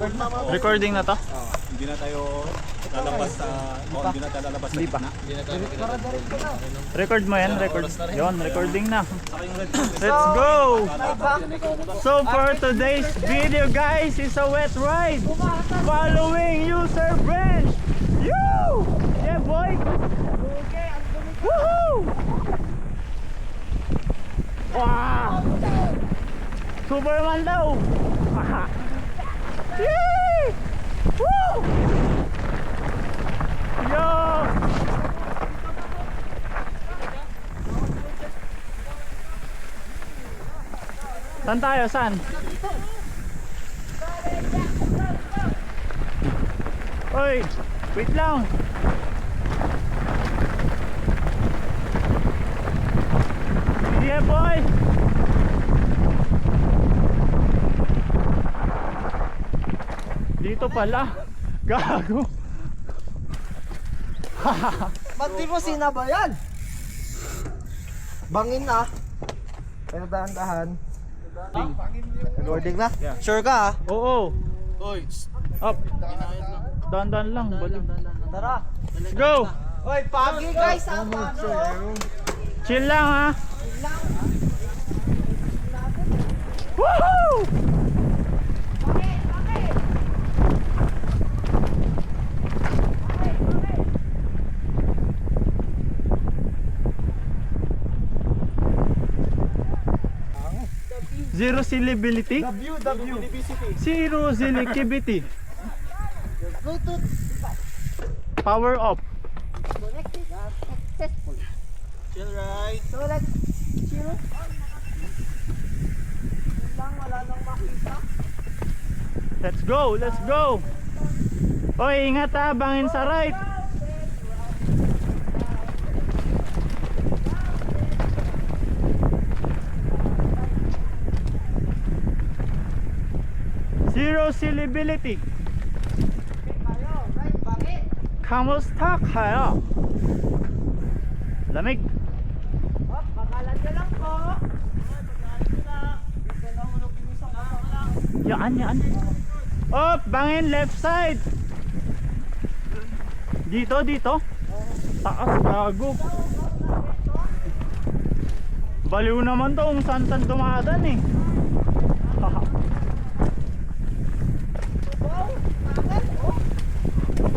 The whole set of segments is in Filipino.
Recording na to? Hindi na tayo lalabas sa hindi na tayo lalabas sa gitna. Record mo yan, record. Yon, recording na. Let's go! So for today's video guys is a wet ride following user Branch. Yoo! Yeah boy! Woohoo! Wow! Superman daw! Yay! Woo! Yo! Saan tayo? Saan? Oy! Wait lang! Yeah boy! Dito pala. Gago. Ba't di mo sinabayan? Bangin na. Pero dahan-dahan. Recording na? Yeah. Sure ka Oo. Oy. Up. Dandan lang. Balik. Tara. Let's go. Oy, pagi guys ha. Chill lang ha. Woohoo! Zero syllability? Zero syllability. Bluetooth Power off. connected successful. Chill right. So let's chill. Lang wala nang makita. Let's go, let's go. Oy, ingat ha, bangin sa right. Zero syllability. Kayo, right, bakit? Kamusta kayo? Lamig. Oh, bakalan nyo lang po. Dito na ulog yung isang lang. Yan, yan. Up, bangin left side. Dito, dito. Taas, gago. Baliw naman to kung saan saan dumadaan eh. Haha. Wow, bangin, oh.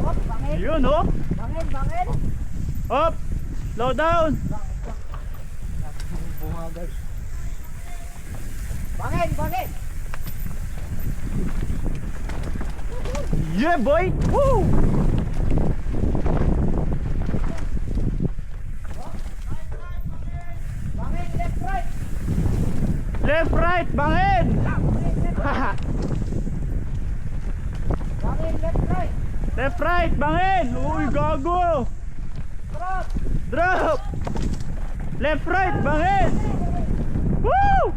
Oh, bangin, Yun oh. bangin, bangin. Up, slow down. Bangin, bangin. Yeah boy. Woo! Bangin, left, right. Left, right, bangin. Haha. Bangin, left, right. Left, right, bangin. Uy, gago. Drop. Drop. Left, right, bangin. Woo!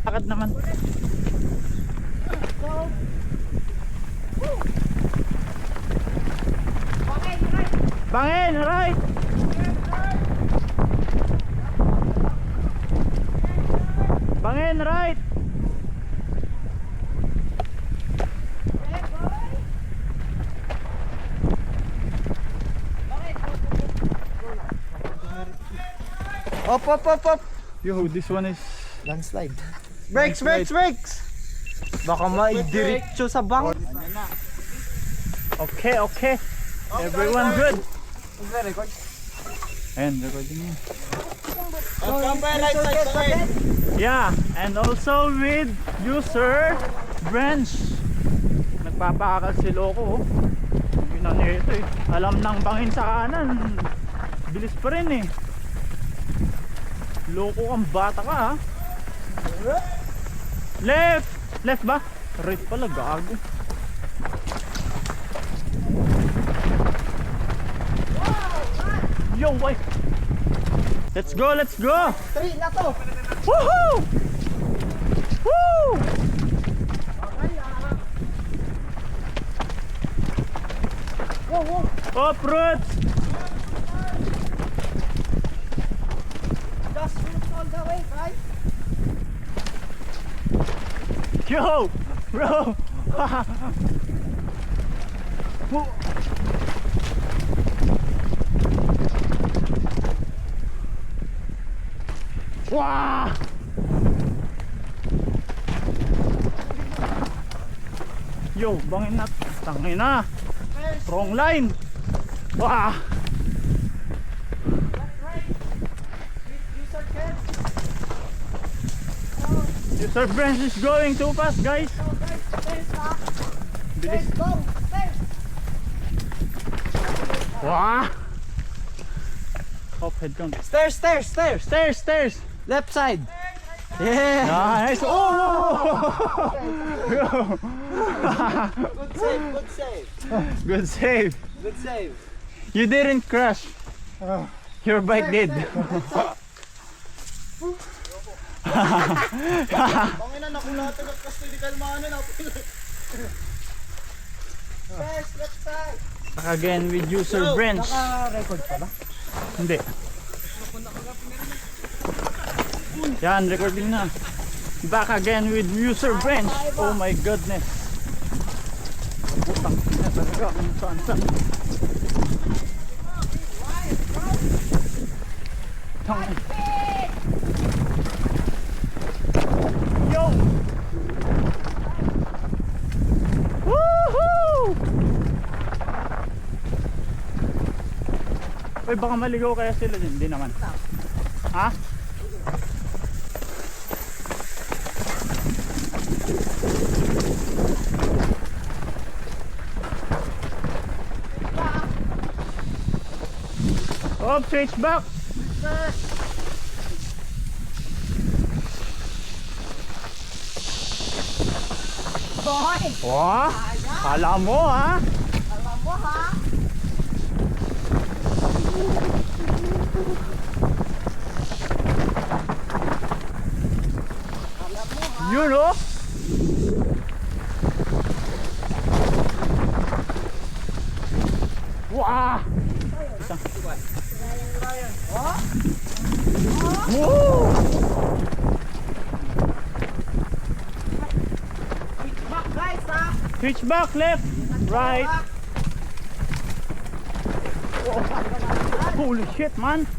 Lakad naman. Go. Woo. Bangin, right. Bangin, right. Bangin, right. Left, right. Bangin. Up, up, up, up. Yo, this one is Landslide. Brakes, brakes, brakes. Baka maidiretso sa bang. okay, okay. Everyone good. Record. And recording mo. Right side. Yeah, and also with user Branch. Nagpapakakal si Loco. Yun na nito eh. Alam nang bangin sa kanan. Bilis pa rin eh. Loco kang bata ka ha. Left! Left ba? Right pala, gago. Yo, why? Let's go, let's go! 3 na to. Woohoo! Woo! Whoa, whoa. Up roots! Just shoot all the way, guys. Yo, bro. Whoa. Wow. Yo, bangin na. Tangin na. Wrong line. Wow. User Branch is going too fast, guys. Bilis. Go! Stairs! Wow. Hop, head count. Stairs, stairs, stairs. Stairs, stairs. Left side. Yeah. Nice. Oh. Good save, good save. Good save. Good save. You didn't crash. Your bike did. Pangina na kung natin at kasi di kalmahan na. Stairs, left side. Back again with User Branch. Naka-record pa ba? Hindi. Yan, recording na. Back again with User Branch. Oh my goodness. Putang ina talaga. Saan saan. Tangin. Yo! Woohoo! Uy, baka maligaw kaya sila din. Hindi naman. Ha? Oh, switch back! Boy! Wah! Kala mo ha? Alam mo ha? Yun oh! Wah! Woo! Back guys ha? Switch back, left, right. Holy shit, man!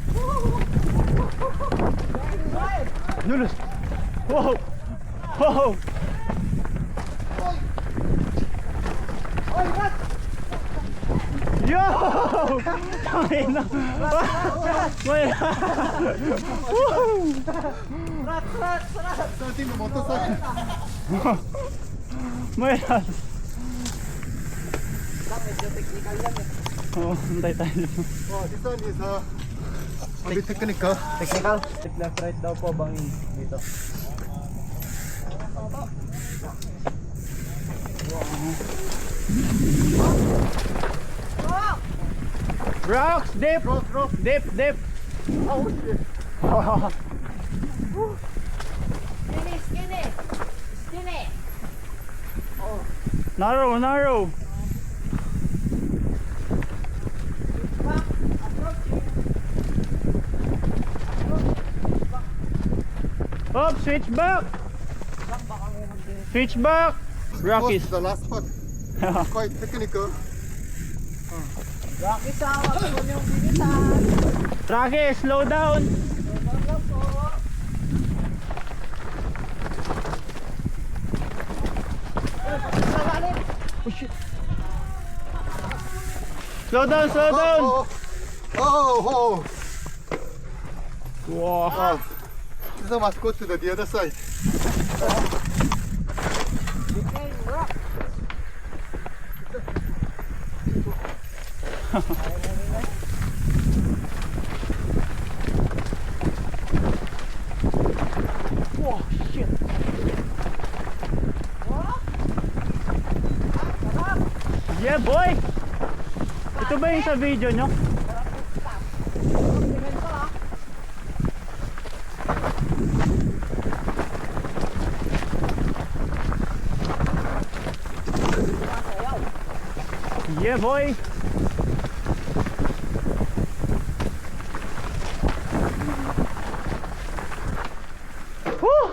Julius! Whoa! Whoa! Oy, rat! Yo! Tangin na! May... Woo! Rat, rat, rat! May... Medyo technical yan eh. Oh, hintay tayo. Oh, this one is a bit technical. Technical? Left right daw po bangin dito. Oh! Rocks, dip! Dip, dip! Oh shit. Skinny, skinny! Skinny! Narrow, narrow! Back! Approaching! Up, switch back! Switch back! Rockies! The last part, quite technical. Rocky sa wag mo yung bilisan. Rockies, slow down! Wala po! Oh shit! Slow down, slow down! Oh. Wow! This one must go to the other side. Wow, shit! Yeah, boy! Ito ba yung sa video nyo? Yeah, boy! Woo!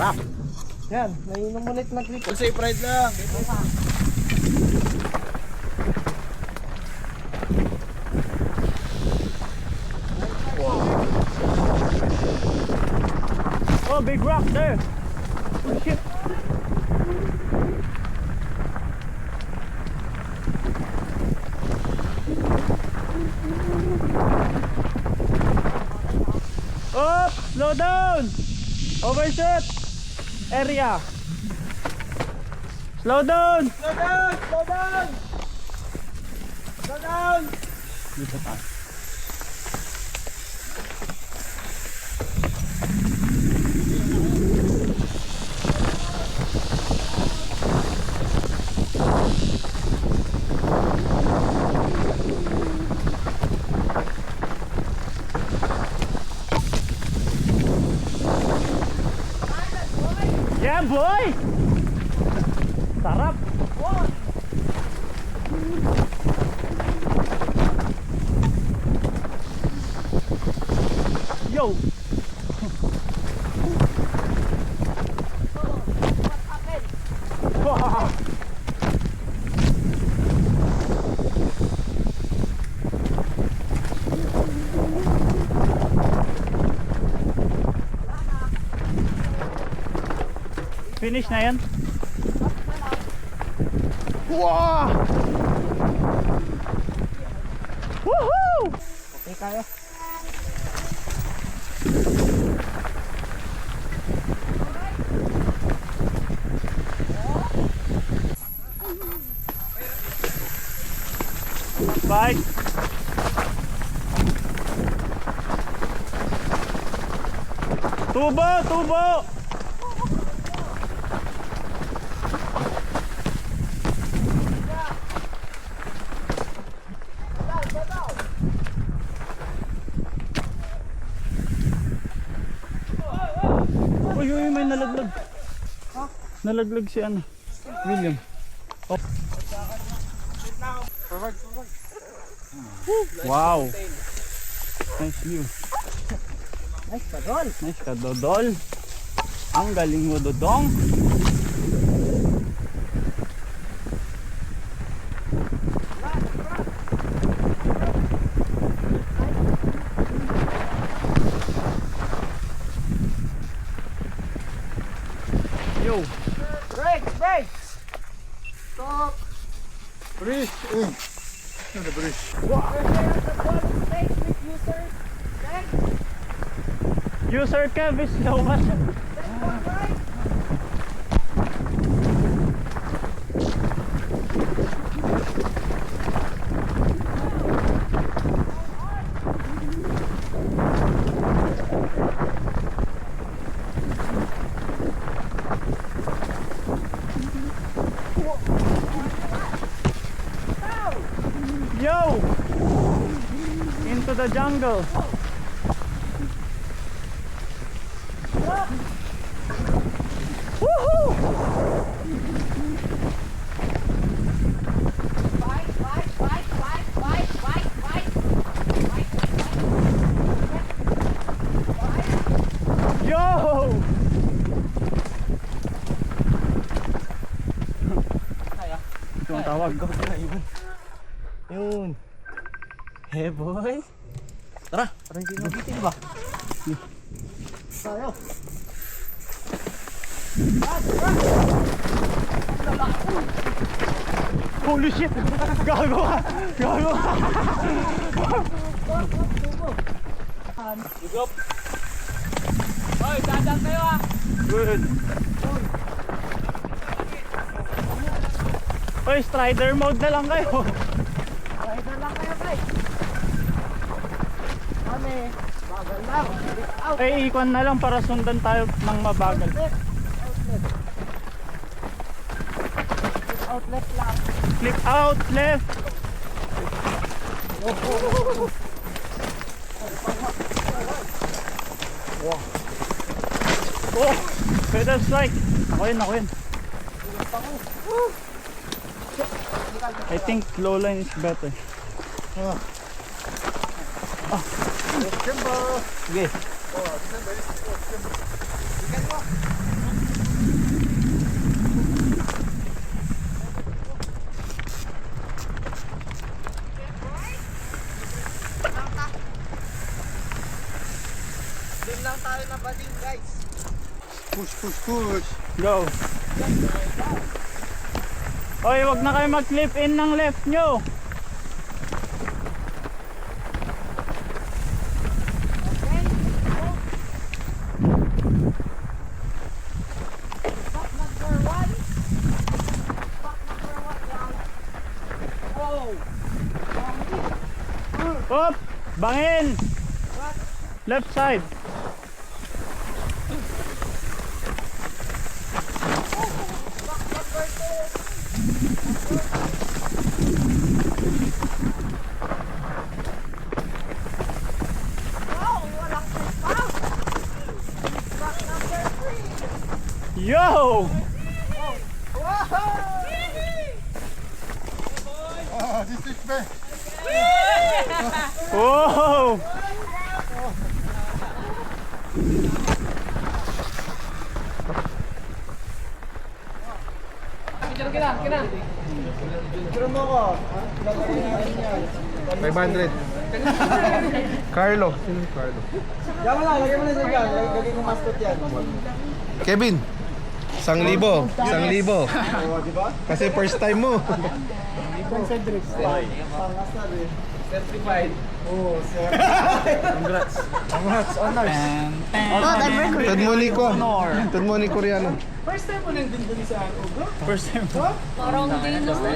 Rap. Yan, nainom ulit ng grip. Safe ride lang. Oh, big rock there. Oh, shit. Oh, slow down. Overshoot. Area. Slow down. Slow down! Slow down! Slow down! Dito tayo. Yeah, boy! Sarap! Yo! Wow! Finish na yan? Wow! Woohoo! Okay kaya. Bye! Tubo! Tubo! Uy, uy, may nalaglag. Nalaglag si ano, William. Oh. Wow. Nice view. Nice ka doon. Nice ka, Dodol. Ang galing mo, Dodong. Yo. Brakes! Brakes! Stop! Bridge. The bridge. User Kev is low mas. Yo! Into the jungle. Woohoo! Yo! Ito ang tawag. Yun. Hey boy. Tara, parang hindi mabitin ba? Tayo. Holy shit! Gago ka! Gago ka! Higop. Hoy, dadang kayo ah. Good. Oy, strider mode na lang kayo. Rider lang kayo, guys. Kami, bagal lang. Out. Eh, ikon na lang para sundan tayo ng mabagal. Left. Outlet. Outlet lang. Flip out, left. Oh, pedal strike. Ako yun, ako yun. I think low line is better. Sige. Push. Go. Oy, wag na kayo mag-clip in ng left nyo. Back number 1. Back number 1, y'all. Whoa. Up! Bangin! Left side. Back number 2. Wow, walang clip pa. Back number 3. Yo! Wow! Pero mo ko. 500. Carlo. Carlo. Lagyan mo na siya dyan. Lagyan mo mascot yan. Kevin, 1,000. 1,000. Kasi first time mo. Certified. Oh, sir. Congrats. Honors. Tud mo ni ko. Tud mo ni Koreano. First time. Parang di naman.